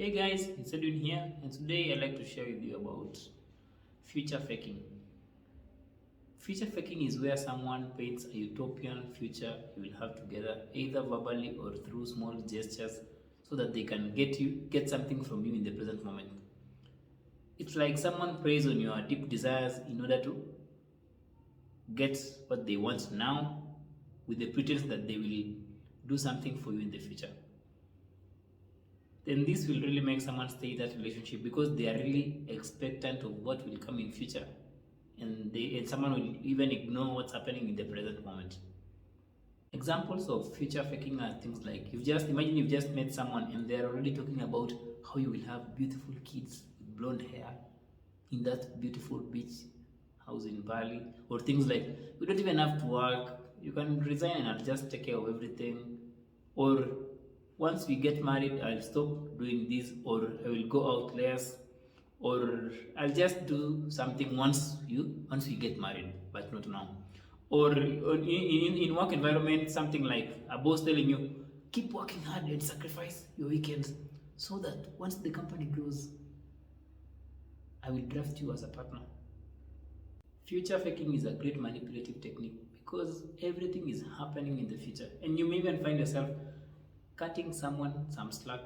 Hey guys, it's Edwin here, and today I'd like to share with you about future faking. Future faking is where someone paints a utopian future you will have together, either verbally or through small gestures, so that they can get something from you in the present moment. It's like someone preys on your deep desires in order to get what they want now, with the pretense that they will do something for you in the future. Then this will really make someone stay in that relationship because they are really expectant of what will come in future, and someone will even ignore what's happening in the present moment. Examples of future faking are things like you've just met someone and they're already talking about how you will have beautiful kids with blonde hair in that beautiful beach house in Bali, or things like you don't even have to work, you can resign and I'll just take care of everything, or once we get married I'll stop doing this, or I will go out less, or I'll just do something once we get married, but not now. Or in work environment, something like a boss telling you, keep working hard and sacrifice your weekends so that once the company grows, I will draft you as a partner. Future faking is a great manipulative technique because everything is happening in the future, and you may even find yourself cutting someone some slack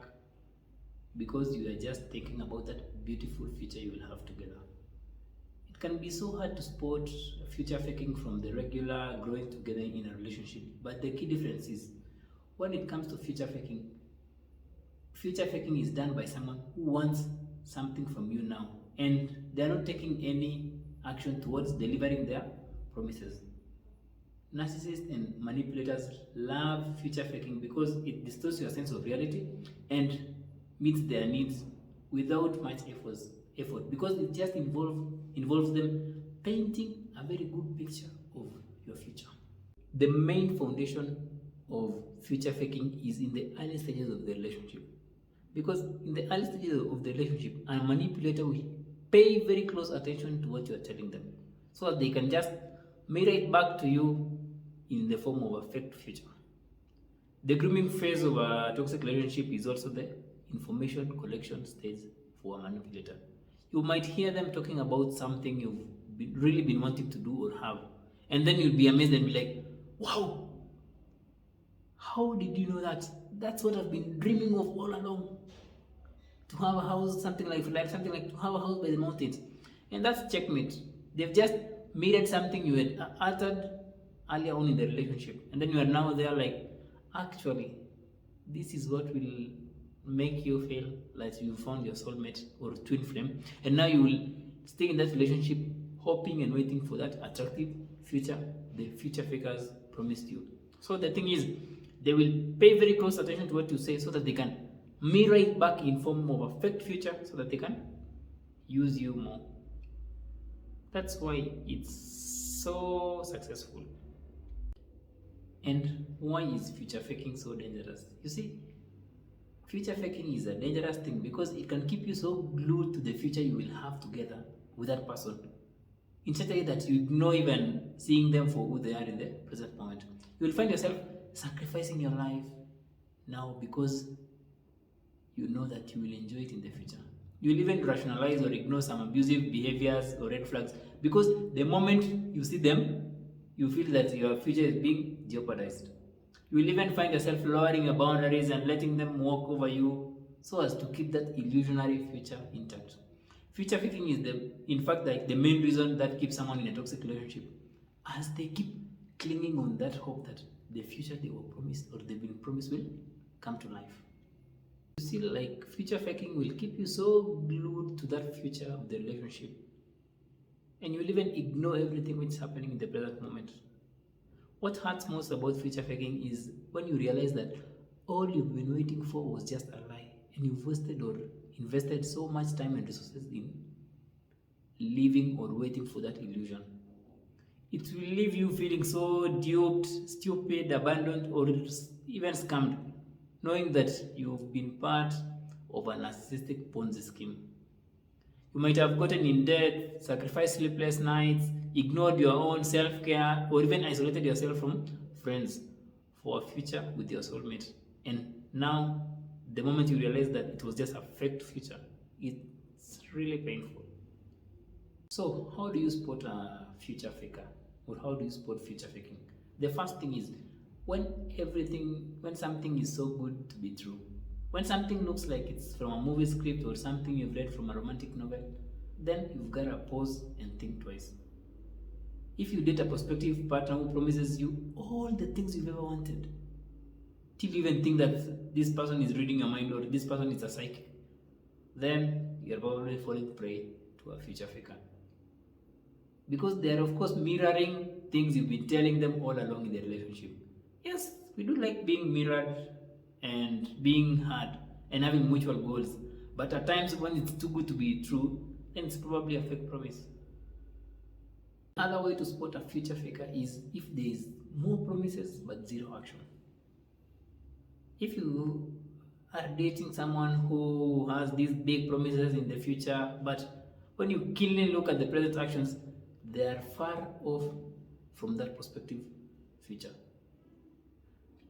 because you are just thinking about that beautiful future you will have together. It can be so hard to spot future faking from the regular growing together in a relationship, but the key difference is when it comes to future faking is done by someone who wants something from you now, and they are not taking any action towards delivering their promises. Narcissists and manipulators love future faking because it distorts your sense of reality and meets their needs without much effort, because it just involves them painting a very good picture of your future. The main foundation of future faking is in the early stages of the relationship, because in the early stages of the relationship, a manipulator will pay very close attention to what you are telling them so that they can just mirror it back to you in the form of a fake future. The grooming phase of a toxic relationship is also the information collection stage for a manipulator. You might hear them talking about something really been wanting to do or have, and then you'll be amazed and be like, wow, how did you know that? That's what I've been dreaming of all along. To have a house, something like to have a house by the mountains. And that's checkmate. They've just mirrored something you had uttered earlier on in the relationship, and then you are now there like, actually, this is what will make you feel like you found your soulmate or twin flame, and now you will stay in that relationship hoping and waiting for that attractive future the future fakers promised you. So the thing is, they will pay very close attention to what you say so that they can mirror it back in form of a fake future so that they can use you more. That's why it's so successful. And why is future faking so dangerous? You see, future faking is a dangerous thing because it can keep you so glued to the future you will have together with that person, in such a way that you ignore even seeing them for who they are in the present moment. You will find yourself sacrificing your life now because you know that you will enjoy it in the future. You will even rationalize or ignore some abusive behaviors or red flags because the moment you see them, you feel that your future is being jeopardized. You will even find yourself lowering your boundaries and letting them walk over you so as to keep that illusionary future intact. Future faking is in fact, like the main reason that keeps someone in a toxic relationship, as they keep clinging on that hope that the future they were promised or they've been promised will come to life. You see, like future faking will keep you so glued to that future of the relationship, and you will even ignore everything which is happening in the present moment. What hurts most about future faking is when you realize that all you've been waiting for was just a lie, and you've wasted or invested so much time and resources in living or waiting for that illusion. It will leave you feeling so duped, stupid, abandoned, or even scammed, knowing that you've been part of a narcissistic Ponzi scheme. You might have gotten in debt, sacrificed sleepless nights, ignored your own self-care, or even isolated yourself from friends for a future with your soulmate. And now the moment you realize that it was just a fake future, it's really painful. So how do you spot a future faker, or how do you spot future faking? The first thing is when something is so good to be true, when something looks like it's from a movie script or something you've read from a romantic novel, then you've got to pause and think twice. If you date a prospective partner who promises you all the things you've ever wanted, till you even think that this person is reading your mind or this person is a psychic, then you're probably falling prey to a future faker. Because they are, of course, mirroring things you've been telling them all along in the relationship. Yes, we do like being mirrored and being heard and having mutual goals, but at times when it's too good to be true, then it's probably a fake promise. Another way to spot a future faker is if there is more promises but zero action. If you are dating someone who has these big promises in the future, but when you keenly look at the present actions, they are far off from that prospective future.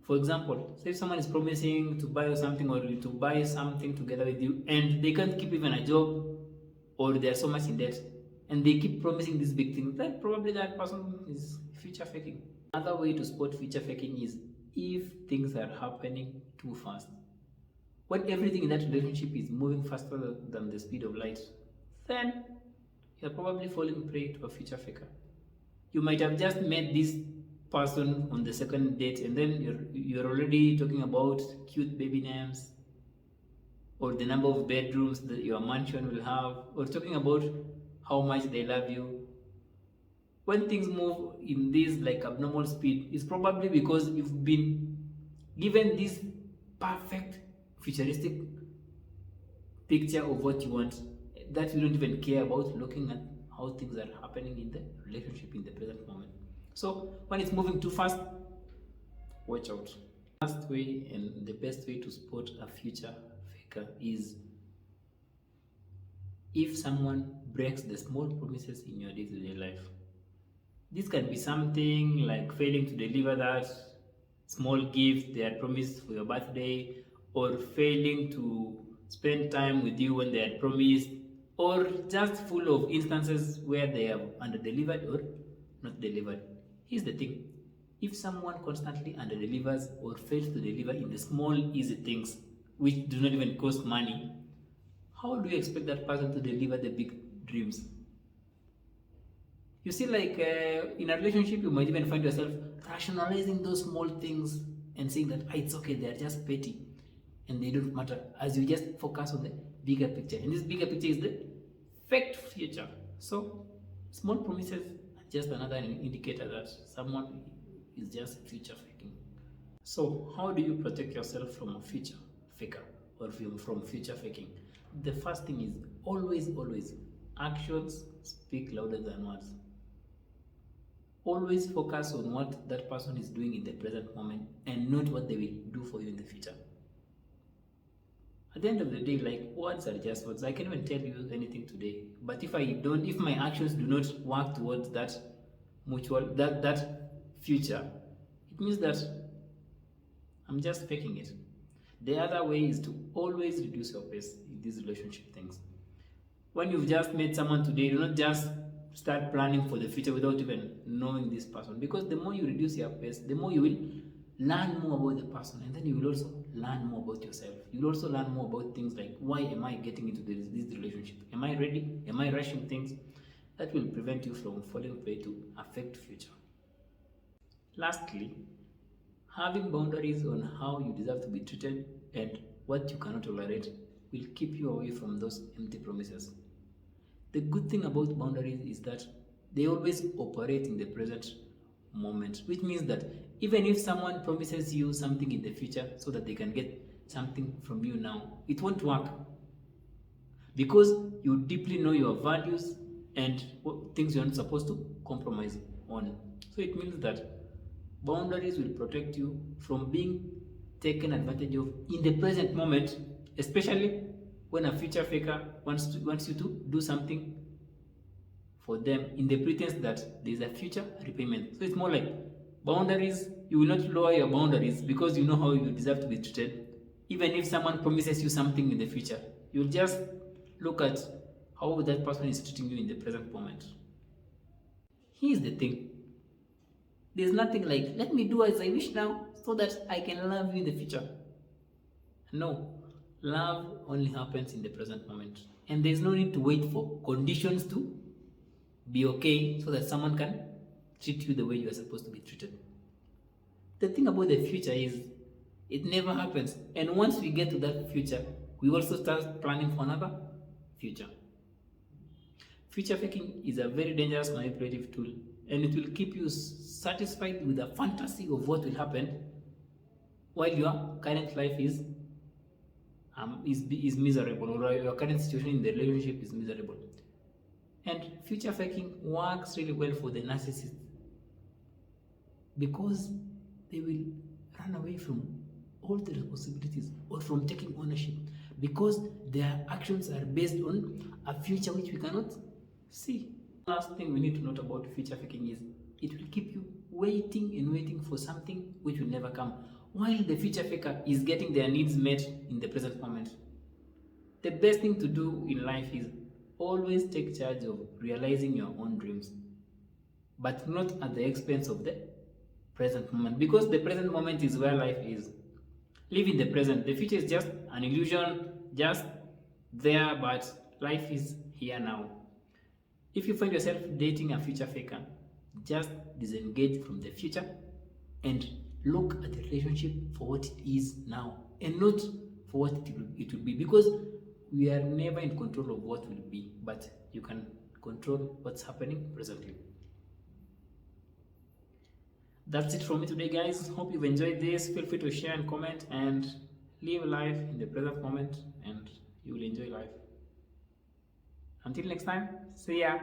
For example, say if someone is promising to buy you something or to buy something together with you and they can't keep even a job, or they are so much in debt and they keep promising these big things, then probably that person is future faking. Another way to spot future faking is if things are happening too fast. When everything in that relationship is moving faster than the speed of light, then you're probably falling prey to a future faker. You might have just met this person on the second date and then you're already talking about cute baby names or the number of bedrooms that your mansion will have, or talking about how much they love you. When things move in this like abnormal speed, it's probably because you've been given this perfect futuristic picture of what you want that you don't even care about looking at how things are happening in the relationship in the present moment. So when it's moving too fast, watch out. Last way and the best way to spot a future faker is if someone breaks the small promises in your day-to-day life. This can be something like failing to deliver that small gift they had promised for your birthday, or failing to spend time with you when they had promised, or just full of instances where they have under-delivered or not delivered. Here's the thing. If someone constantly under-delivers or fails to deliver in the small, easy things, which do not even cost money, how do you expect that person to deliver the big dreams? You see, like in a relationship, you might even find yourself rationalizing those small things and saying that it's okay, they're just petty and they don't matter, as you just focus on the bigger picture. And this bigger picture is the fake future. So, small promises are just another indicator that someone is just future faking. So, how do you protect yourself from a future faker or from future faking? The first thing is always actions speak louder than words. Always focus on what that person is doing in the present moment and not what they will do for you in the future. At the end of the day, like, words are just words. I can't even tell you anything today, but if my actions do not work towards that future, it means that I'm just faking it. The other way is to always reduce your pace in these relationship things. When you've just met someone today, do not just start planning for the future without even knowing this person, because the more you reduce your pace, the more you will learn more about the person, and then you will also learn more about yourself. You will also learn more about things like, why am I getting into this relationship? Am I ready? Am I rushing things? That will prevent you from falling prey to affect future. Lastly, having boundaries on how you deserve to be treated and what you cannot tolerate will keep you away from those empty promises. The good thing about boundaries is that they always operate in the present moment, which means that even if someone promises you something in the future so that they can get something from you now, it won't work, because you deeply know your values and things you're not supposed to compromise on. So it means that boundaries will protect you from being taken advantage of in the present moment, especially when a future faker wants you to do something for them in the pretense that there is a future repayment. So it's more like boundaries. You will not lower your boundaries because you know how you deserve to be treated, Even if someone promises you something in the future, you'll just look at how that person is treating you in the present moment. Here's the thing, there's nothing like, let me do as I wish now so that I can love you in the future. No, love only happens in the present moment. And there's no need to wait for conditions to be okay so that someone can treat you the way you are supposed to be treated. The thing about the future is it never happens. And once we get to that future, we also start planning for another future. Future faking is a very dangerous manipulative tool, and it will keep you satisfied with the fantasy of what will happen while your current life is miserable, or your current situation in the relationship is miserable. And future faking works really well for the narcissist because they will run away from all the responsibilities or from taking ownership, because their actions are based on a future which we cannot see. Last thing we need to note about future faking is it will keep you waiting and waiting for something which will never come, while the future faker is getting their needs met in the present moment. The best thing to do in life is always take charge of realizing your own dreams, but not at the expense of the present moment, because the present moment is where life is. Live in the present. The future is just an illusion, just there, but life is here now. If you find yourself dating a future faker, just disengage from the future and look at the relationship for what it is now and not for what it will be, because we are never in control of what will be, but you can control what's happening presently. That's it from me today, guys. Hope you've enjoyed this. Feel free to share and comment, and live life in the present moment, and you will enjoy life. Until next time, see ya.